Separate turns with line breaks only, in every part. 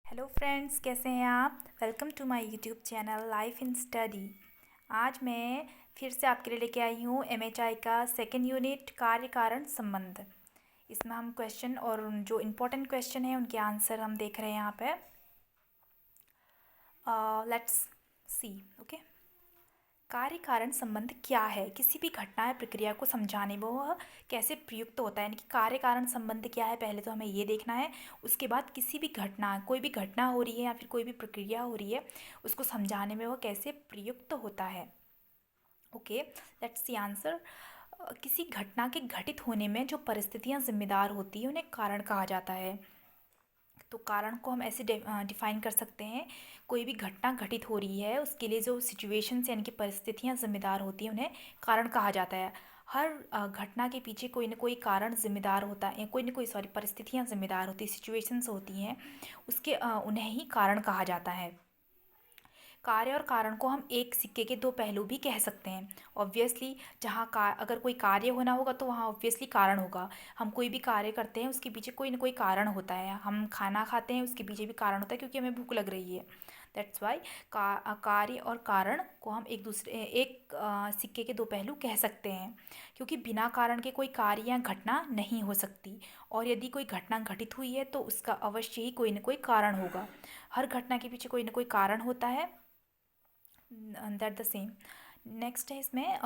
Hello friends, कैसे हैं आप। Welcome to my YouTube channel life in study. आज मैं फिर से आपके लिए लेके आई हूँ एमएचआई का सेकेंड यूनिट कार्य कारण संबंध। इसमें हम क्वेश्चन और जो इम्पोर्टेंट क्वेश्चन है उनके आंसर हम देख रहे हैं यहाँ पे। Let's see. ओके, कार्य कारण संबंध क्या है। किसी भी घटना या प्रक्रिया को समझाने में वह कैसे प्रयुक्त होता है, यानी कि कार्य कारण संबंध क्या है, पहले तो हमें ये देखना है। उसके बाद किसी भी घटना, कोई भी घटना हो रही है या फिर कोई भी प्रक्रिया हो रही है, उसको समझाने में वह कैसे प्रयुक्त होता है। Okay, let's see answer. किसी घटना के घटित होने में जो परिस्थितियां जिम्मेदार होती हैं उन्हें कारण कहा जाता है। तो कारण को हम ऐसे डिफाइन कर सकते हैं। कोई भी घटना घटित हो रही है उसके लिए जो सिचुएशंस यानी कि परिस्थितियां जिम्मेदार होती हैं उन्हें कारण कहा जाता है। हर घटना के पीछे कोई ना कोई कारण जिम्मेदार होता है, कोई ना कोई परिस्थितियां जिम्मेदार होती, सिचुएशंस होती हैं, उसके उन्हें ही कारण कहा जाता है। कार्य और कारण को हम एक सिक्के के दो पहलू भी कह सकते हैं। ऑब्वियसली अगर कोई कार्य होना होगा तो वहाँ ऑब्वियसली कारण होगा। हम कोई भी कार्य करते हैं उसके पीछे कोई ना कोई कारण होता है। हम खाना खाते हैं उसके पीछे भी कारण होता है क्योंकि हमें भूख लग रही है। दैट्स वाई कार्य और कारण को हम एक सिक्के के दो पहलू कह सकते हैं, क्योंकि बिना कारण के कोई कार्य या घटना नहीं हो सकती। और यदि कोई घटना घटित हुई है तो उसका अवश्य ही कोई ना कोई कारण होगा। हर घटना के पीछे कोई ना कोई कारण होता है। That the same. नेक्स्ट है इसमें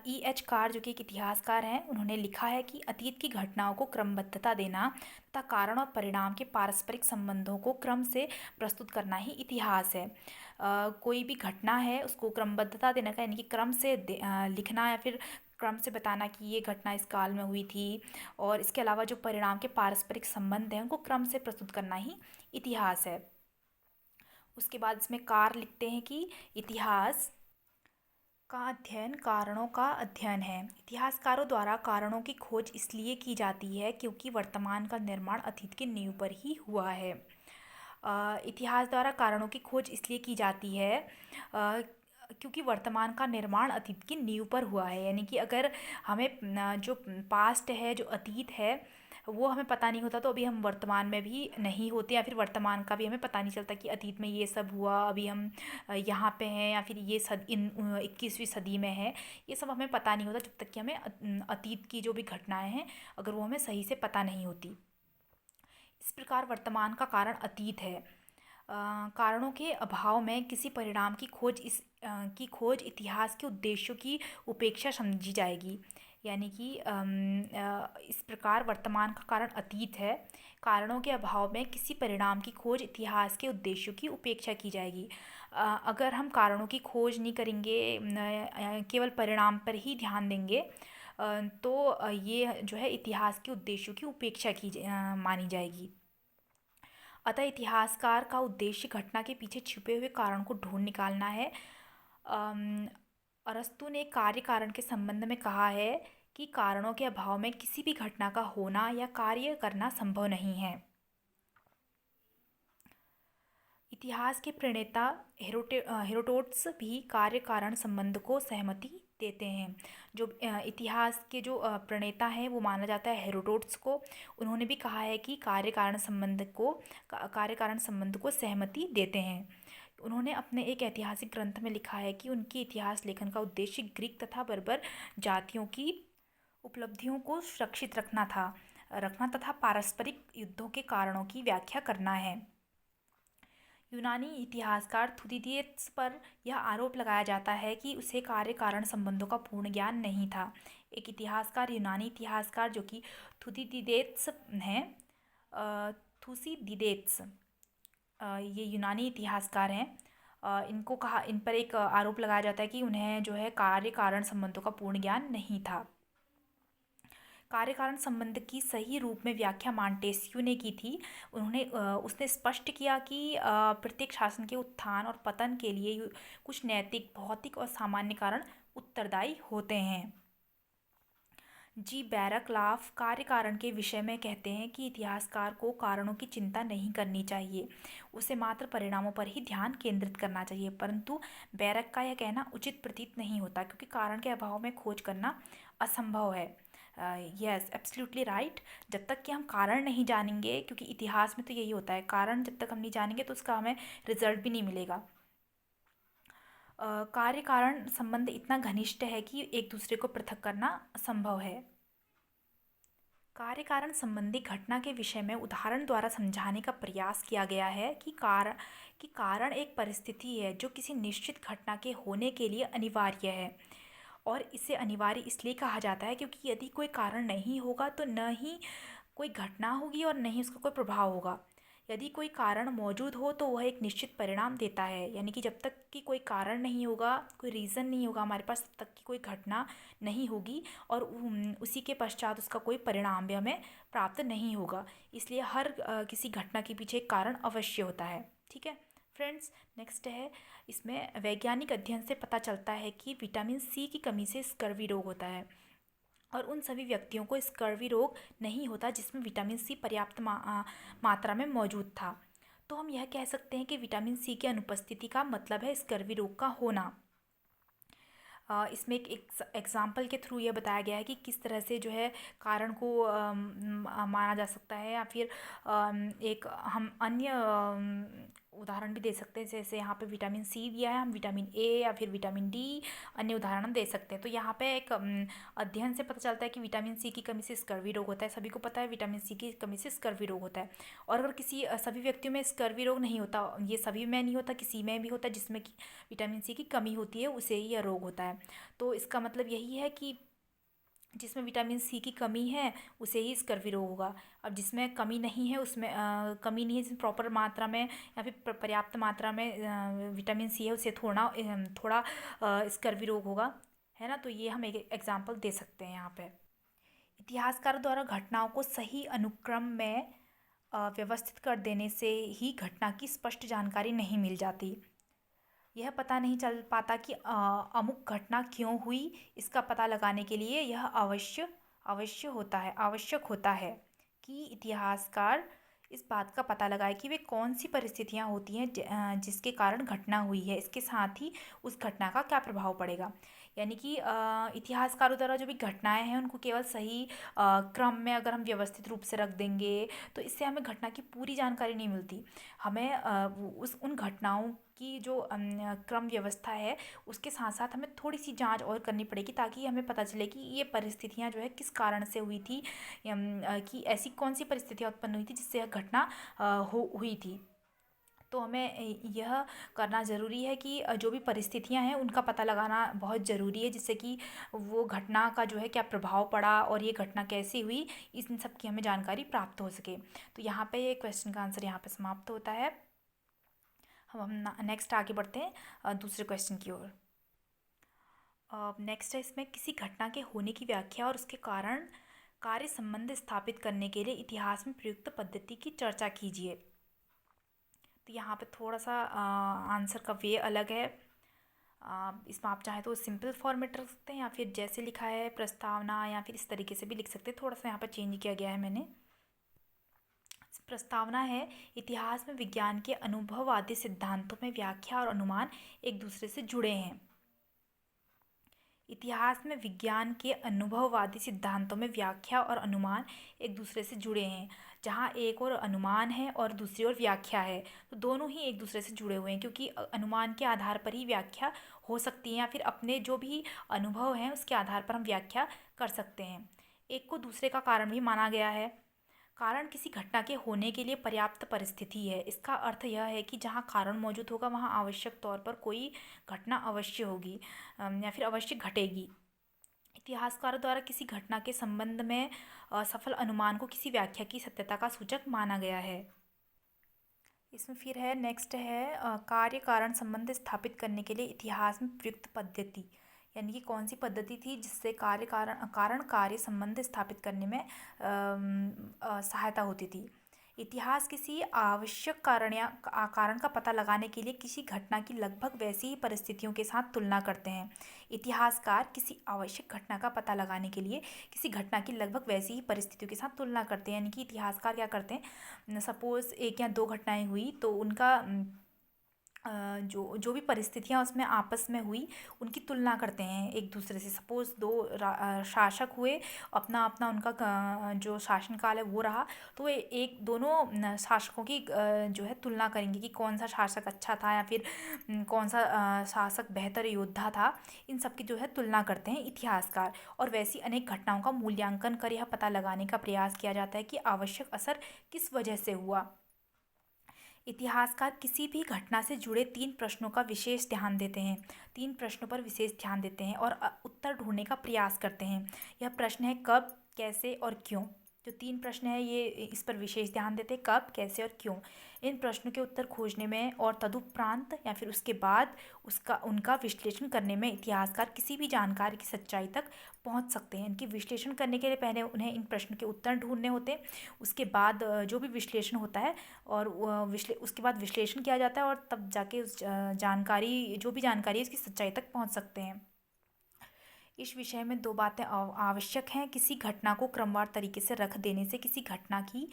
E.H. कार, जो कि एक इतिहासकार हैं, उन्होंने लिखा है कि अतीत की घटनाओं को क्रमबद्धता देना तथा कारण और परिणाम के पारस्परिक संबंधों को क्रम से प्रस्तुत करना ही इतिहास है। कोई भी घटना है उसको क्रमबद्धता देने का, यानी कि क्रम से लिखना या फिर क्रम से बताना कि ये घटना इस काल में हुई थी, और इसके अलावा जो परिणाम के पारस्परिक संबंध हैं उनको क्रम से प्रस्तुत करना ही इतिहास है। उसके बाद इसमें कार लिखते हैं कि इतिहास का अध्ययन कारणों का अध्ययन है। इतिहासकारों द्वारा कारणों की खोज इसलिए की जाती है क्योंकि वर्तमान का निर्माण अतीत की नींव पर ही हुआ है। इतिहास द्वारा कारणों की खोज इसलिए की जाती है क्योंकि वर्तमान का निर्माण अतीत की नींव पर हुआ है। यानी कि अगर हमें जो पास्ट है, जो अतीत है, वो हमें पता नहीं होता तो अभी हम वर्तमान में भी नहीं होते, या फिर वर्तमान का भी हमें पता नहीं चलता कि अतीत में ये सब हुआ, अभी हम यहाँ पे हैं, या फिर ये 21वीं सदी में है। ये सब हमें पता नहीं होता जब तक कि हमें अतीत की जो भी घटनाएं हैं अगर वो हमें सही से पता नहीं होती। इस प्रकार वर्तमान का कारण अतीत है। कारणों के अभाव में किसी परिणाम की खोज इतिहास के उद्देश्यों की उपेक्षा समझी जाएगी। यानी कि इस प्रकार वर्तमान का कारण अतीत है। कारणों के अभाव में किसी परिणाम की खोज इतिहास के उद्देश्यों की उपेक्षा की जाएगी। अगर हम कारणों की खोज नहीं करेंगे, केवल परिणाम पर ही ध्यान देंगे, तो ये जो है इतिहास के उद्देश्यों की उपेक्षा मानी जाएगी। अतः इतिहासकार का उद्देश्य घटना के पीछे छिपे हुए कारण को ढूंढ निकालना है। अरस्तु ने कार्य कारण के संबंध में कहा है कि कारणों के अभाव में किसी भी घटना का होना या कार्य करना संभव नहीं है। इतिहास के प्रणेता हेरोडोटस भी कार्य कारण संबंध को सहमति देते हैं। जो इतिहास के जो प्रणेता हैं वो माना जाता है हेरोडोटस को। उन्होंने भी कहा है कि कार्य कारण संबंध को सहमति देते हैं। उन्होंने अपने एक ऐतिहासिक ग्रंथ में लिखा है कि उनकी इतिहास लेखन का उद्देश्य ग्रीक तथा बर्बर जातियों की उपलब्धियों को सुरक्षित रखना तथा पारस्परिक युद्धों के कारणों की व्याख्या करना है। यूनानी इतिहासकार थुदिदियस पर यह आरोप लगाया जाता है कि उसे कार्य कारण संबंधों का पूर्ण ज्ञान नहीं था। एक इतिहासकार, यूनानी इतिहासकार जो कि थुदिदिदेत्स हैं, थुसिदिदेत्स, ये यूनानी इतिहासकार हैं। इन पर एक आरोप लगाया जाता है कि उन्हें जो है कार्य कारण संबंधों का पूर्ण ज्ञान नहीं था। कार्य कारण संबंध की सही रूप में व्याख्या मॉन्टेस्क्यू ने की थी। उसने स्पष्ट किया कि प्रत्येक शासन के उत्थान और पतन के लिए कुछ नैतिक, भौतिक और सामान्य कारण उत्तरदायी होते हैं। जी बैरकलाफ कार्य कारण के विषय में कहते हैं कि इतिहासकार को कारणों की चिंता नहीं करनी चाहिए, उसे मात्र परिणामों पर ही ध्यान केंद्रित करना चाहिए। परंतु बैरक का यह कहना उचित प्रतीत नहीं होता, क्योंकि कारण के अभाव में खोज करना असंभव है। Yes, absolutely right. जब तक कि हम कारण नहीं जानेंगे, क्योंकि इतिहास में तो यही होता है, कारण जब तक हम नहीं जानेंगे तो उसका हमें रिजल्ट भी नहीं मिलेगा। कार्य कारण संबंध इतना घनिष्ठ है कि एक दूसरे को पृथक करना असंभव है। कार्य कारण संबंधी घटना के विषय में उदाहरण द्वारा समझाने का प्रयास किया गया है कि कारण एक परिस्थिति है जो किसी निश्चित घटना के होने के लिए अनिवार्य है, और इसे अनिवार्य इसलिए कहा जाता है क्योंकि यदि कोई कारण नहीं होगा तो न ही कोई घटना होगी और न ही उसका कोई प्रभाव होगा। यदि कोई कारण मौजूद हो तो वह एक निश्चित परिणाम देता है, यानी कि जब तक कि कोई कारण नहीं होगा, कोई रीज़न नहीं होगा हमारे पास, तब तक कि कोई घटना नहीं होगी, और उसी के पश्चात उसका कोई परिणाम भी हमें प्राप्त नहीं होगा। इसलिए हर किसी घटना के पीछे एक कारण अवश्य होता है। ठीक है फ्रेंड्स, नेक्स्ट है, इसमें वैज्ञानिक अध्ययन से पता चलता है कि विटामिन सी की कमी से स्कर्वी रोग होता है, और उन सभी व्यक्तियों को स्कर्वी रोग नहीं होता जिसमें विटामिन सी पर्याप्त मात्रा में मौजूद था। तो हम यह कह सकते हैं कि विटामिन सी की अनुपस्थिति का मतलब है स्कर्वी रोग का होना। इसमें एक एग्जाम्पल के थ्रू यह बताया गया है कि किस तरह से जो है कारण को माना जा सकता है, या फिर एक हम अन्य उदाहरण भी दे सकते हैं, जैसे यहाँ पे विटामिन सी दिया है, हम विटामिन ए या फिर विटामिन डी अन्य उदाहरण दे सकते हैं। तो यहाँ पे एक अध्ययन से पता चलता है कि विटामिन सी की कमी से स्कर्वी रोग होता है। सभी को पता है विटामिन सी की कमी से स्कर्वी रोग होता है, और अगर किसी सभी व्यक्तियों में स्कर्वी रोग नहीं होता, ये सभी में नहीं होता, किसी में भी होता है जिसमें कि विटामिन सी की कमी होती है, उसे ही यह रोग होता है। तो इसका मतलब यही है कि जिसमें विटामिन सी की कमी है उसे ही स्कर्वी रोग होगा। अब जिसमें कमी नहीं है, उसमें कमी नहीं है, जिसमें प्रॉपर मात्रा में या फिर पर्याप्त मात्रा में विटामिन सी है, उसे थोड़ा स्कर्वी रोग होगा, है ना। तो ये हम एक एग्जाम्पल दे सकते हैं यहाँ पे। इतिहासकारों द्वारा घटनाओं को सही अनुक्रम में व्यवस्थित कर देने से ही घटना की स्पष्ट जानकारी नहीं मिल जाती। यह पता नहीं चल पाता कि अमुक घटना क्यों हुई। इसका पता लगाने के लिए यह आवश्यक होता है कि इतिहासकार इस बात का पता लगाए कि वे कौन सी परिस्थितियां होती हैं जिसके कारण घटना हुई है, इसके साथ ही उस घटना का क्या प्रभाव पड़ेगा। यानी कि इतिहासकारों द्वारा जो भी घटनाएं हैं उनको केवल सही क्रम में अगर हम व्यवस्थित रूप से रख देंगे तो इससे हमें घटना की पूरी जानकारी नहीं मिलती। हमें उन घटनाओं की जो क्रम व्यवस्था है उसके साथ साथ हमें थोड़ी सी जांच और करनी पड़ेगी, ताकि हमें पता चले कि ये परिस्थितियां जो है किस कारण से हुई थी, कि ऐसी कौन सी परिस्थितियां उत्पन्न हुई थी जिससे यह घटना हुई थी। तो हमें यह करना ज़रूरी है कि जो भी परिस्थितियां हैं उनका पता लगाना बहुत ज़रूरी है, जिससे कि वो घटना का जो है क्या प्रभाव पड़ा और ये घटना कैसे हुई, इन सब की हमें जानकारी प्राप्त हो सके। तो यहाँ पे ये क्वेश्चन का आंसर यहाँ पे समाप्त होता है। हम नेक्स्ट आगे बढ़ते हैं दूसरे क्वेश्चन की ओर। नेक्स्ट है, इसमें किसी घटना के होने की व्याख्या और उसके कारण कार्य संबंध स्थापित करने के लिए इतिहास में प्रयुक्त पद्धति की चर्चा कीजिए। तो यहाँ पे थोड़ा सा आंसर का वे अलग है। इसमें आप चाहें तो सिंपल फॉर्मेट रख सकते हैं, या फिर जैसे लिखा है प्रस्तावना, या फिर इस तरीके से भी लिख सकते हैं। थोड़ा सा यहाँ पर चेंज किया गया है मैंने। प्रस्तावना है, इतिहास में विज्ञान के अनुभववादी सिद्धांतों में व्याख्या और अनुमान एक दूसरे से जुड़े हैं। इतिहास में विज्ञान के अनुभववादी सिद्धांतों में व्याख्या और अनुमान एक दूसरे से जुड़े हैं। जहाँ एक और अनुमान है और दूसरी ओर व्याख्या है, तो दोनों ही एक दूसरे से जुड़े हुए हैं, क्योंकि अनुमान के आधार पर ही व्याख्या हो सकती है, या फिर अपने जो भी अनुभव हैं उसके आधार पर हम व्याख्या कर सकते हैं। एक को दूसरे का कारण भी माना गया है। कारण किसी घटना के होने के लिए पर्याप्त परिस्थिति है। इसका अर्थ यह है कि जहाँ कारण मौजूद होगा वहाँ आवश्यक तौर पर कोई घटना अवश्य होगी, या फिर अवश्य घटेगी। इतिहासकारों द्वारा किसी घटना के संबंध में सफल अनुमान को किसी व्याख्या की सत्यता का सूचक माना गया है। इसमें फिर है, नेक्स्ट है, कार्य कारण संबंध स्थापित करने के लिए इतिहास में प्रयुक्त पद्धति, यानी कि कौन सी पद्धति थी जिससे कारण कार्य संबंध स्थापित करने में सहायता होती थी। इतिहास किसी आवश्यक कारण का पता लगाने के लिए किसी घटना की लगभग वैसी ही परिस्थितियों के साथ तुलना करते हैं। इतिहासकार किसी आवश्यक घटना का पता लगाने के लिए किसी घटना की लगभग वैसी ही परिस्थितियों के साथ तुलना करते हैं। यानी कि इतिहासकार क्या करते हैं, सपोज़ एक या दो घटनाएं हुई तो उनका जो जो भी परिस्थितियाँ उसमें आपस में हुई उनकी तुलना करते हैं एक दूसरे से। सपोज़ दो शासक हुए, अपना अपना उनका जो शासनकाल है वो रहा, तो एक दोनों शासकों की जो है तुलना करेंगे कि कौन सा शासक अच्छा था या फिर कौन सा शासक बेहतर योद्धा था। इन सब की जो है तुलना करते हैं इतिहासकार। और वैसी अनेक घटनाओं का मूल्यांकन कर यह पता लगाने का प्रयास किया जाता है कि आवश्यक असर किस वजह से हुआ। इतिहासकार किसी भी घटना से जुड़े 3 प्रश्नों का विशेष ध्यान देते हैं। 3 प्रश्नों पर विशेष ध्यान देते हैं और उत्तर ढूंढने का प्रयास करते हैं। यह प्रश्न है कब, कैसे और क्यों। जो 3 प्रश्न है ये इस पर विशेष ध्यान देते हैं, कब, कैसे और क्यों। इन प्रश्नों के उत्तर खोजने में और तदुपरांत या फिर उसके बाद उसका उनका विश्लेषण करने में इतिहासकार किसी भी जानकारी की सच्चाई तक पहुंच सकते हैं। इनकी विश्लेषण करने के लिए पहले उन्हें इन प्रश्नों के उत्तर ढूंढने होते हैं। उसके बाद जो भी विश्लेषण होता है और उसके बाद विश्लेषण किया जाता है और तब जाके उस जानकारी, जो भी जानकारी है उसकी सच्चाई तक पहुंच सकते हैं। इस विषय में 2 बातें आवश्यक हैं। किसी घटना को क्रमवार तरीके से रख देने से किसी घटना की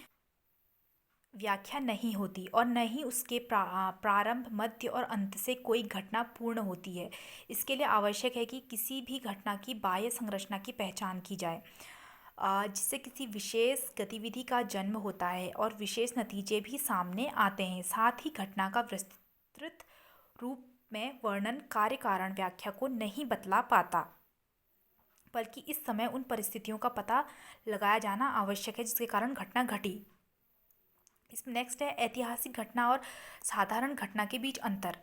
व्याख्या नहीं होती और न ही उसके प्रारंभ, मध्य और अंत से कोई घटना पूर्ण होती है। इसके लिए आवश्यक है कि किसी भी घटना की बाह्य संरचना की पहचान की जाए, जिससे किसी विशेष गतिविधि का जन्म होता है और विशेष नतीजे भी सामने आते हैं। साथ ही घटना का विस्तृत रूप में वर्णन कार्य कारण व्याख्या को नहीं बतला पाता, बल्कि इस समय उन परिस्थितियों का पता लगाया जाना आवश्यक है जिसके कारण घटना घटी। इसमें नेक्स्ट है ऐतिहासिक घटना और साधारण घटना के बीच अंतर।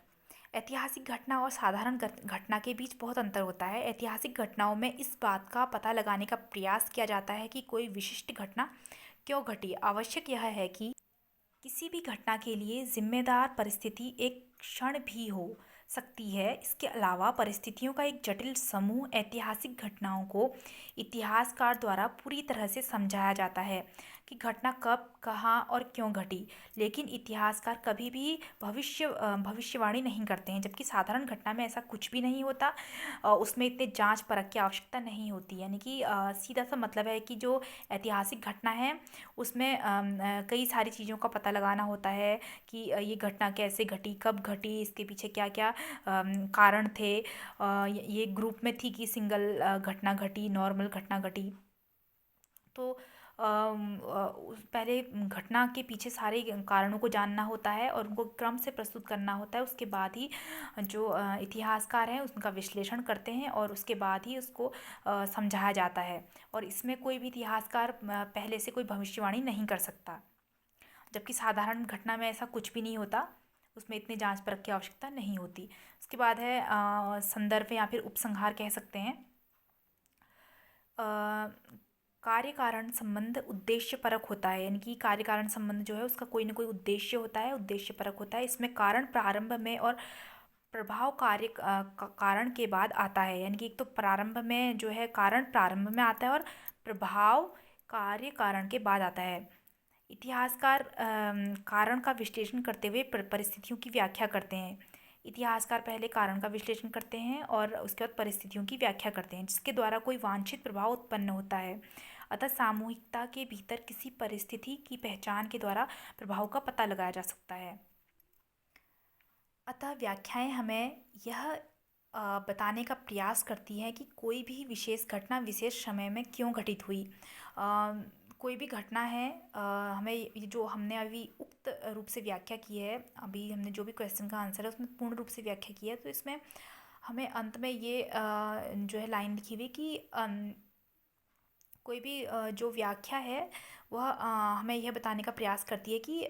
ऐतिहासिक घटना और साधारण घटना के बीच बहुत अंतर होता है। ऐतिहासिक घटनाओं में इस बात का पता लगाने का प्रयास किया जाता है कि कोई विशिष्ट घटना क्यों घटी। आवश्यक यह है कि किसी भी घटना के लिए जिम्मेदार परिस्थिति एक क्षण भी हो सकती है। इसके अलावा परिस्थितियों का एक जटिल समूह ऐतिहासिक घटनाओं को इतिहासकार द्वारा पूरी तरह से समझाया जाता है कि घटना कब, कहाँ और क्यों घटी। लेकिन इतिहासकार कभी भी भविष्यवाणी नहीं करते हैं, जबकि साधारण घटना में ऐसा कुछ भी नहीं होता। उसमें इतने जांच परख की आवश्यकता नहीं होती। यानी कि सीधा सा मतलब है कि जो ऐतिहासिक घटना है उसमें कई सारी चीज़ों का पता लगाना होता है कि ये घटना कैसे घटी, कब घटी, इसके पीछे क्या क्या कारण थे, ये ग्रुप में थी कि सिंगल घटना घटी, नॉर्मल घटना घटी। तो पहले घटना के पीछे सारे कारणों को जानना होता है और उनको क्रम से प्रस्तुत करना होता है। उसके बाद ही जो इतिहासकार हैं उनका विश्लेषण करते हैं और उसके बाद ही उसको समझाया जाता है। और इसमें कोई भी इतिहासकार पहले से कोई भविष्यवाणी नहीं कर सकता, जबकि साधारण घटना में ऐसा कुछ भी नहीं होता, उसमें इतनी जांच परख की आवश्यकता नहीं होती। उसके बाद है संदर्भ या फिर उपसंहार कह सकते हैं। कार्य कारण संबंध उद्देश्य परक होता है। यानी कि कार्य कारण संबंध जो है उसका कोई ना कोई उद्देश्य होता है, उद्देश्य परक होता है। इसमें कारण प्रारंभ में और प्रभाव कारण के बाद आता है। यानी कि एक तो प्रारंभ में जो है कारण प्रारंभ में आता है और प्रभाव कार्य कारण के बाद आता है। इतिहासकार कारण का विश्लेषण करते हुए परिस्थितियों की व्याख्या करते हैं। इतिहासकार पहले कारण का विश्लेषण करते हैं और उसके बाद परिस्थितियों की व्याख्या करते हैं जिसके द्वारा कोई वांछित प्रभाव उत्पन्न होता है। अतः सामूहिकता के भीतर किसी परिस्थिति की पहचान के द्वारा प्रभाव का पता लगाया जा सकता है। अतः व्याख्याएं हमें यह बताने का प्रयास करती हैं कि कोई भी विशेष घटना विशेष समय में क्यों घटित हुई। कोई भी घटना है, हमें ये जो हमने अभी उक्त रूप से व्याख्या की है, अभी हमने जो भी क्वेश्चन का आंसर है उसमें पूर्ण रूप से व्याख्या की है, तो इसमें हमें अंत में ये जो है लाइन लिखी हुई कि कोई भी जो व्याख्या है वह हमें यह बताने का प्रयास करती है कि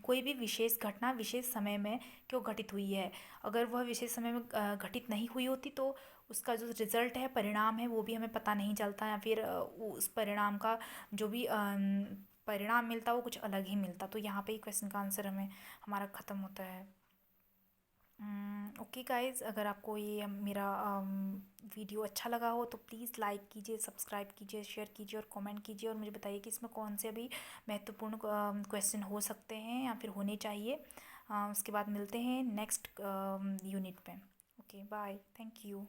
कोई भी विशेष घटना विशेष समय में क्यों घटित हुई है। अगर वह विशेष समय में घटित नहीं हुई होती तो उसका जो रिज़ल्ट है, परिणाम है, वो भी हमें पता नहीं चलता या फिर उस परिणाम का जो भी परिणाम मिलता वो कुछ अलग ही मिलता। तो यहाँ पे ही क्वेश्चन का आंसर हमारा ख़त्म होता है। ओके गाइस, अगर आपको ये मेरा वीडियो अच्छा लगा हो तो प्लीज़ लाइक कीजिए, सब्सक्राइब कीजिए, शेयर कीजिए और कमेंट कीजिए और मुझे बताइए कि इसमें कौन से अभी महत्वपूर्ण क्वेश्चन हो सकते हैं या फिर होने चाहिए। उसके बाद मिलते हैं नेक्स्ट यूनिट पे। Okay bye, thank you.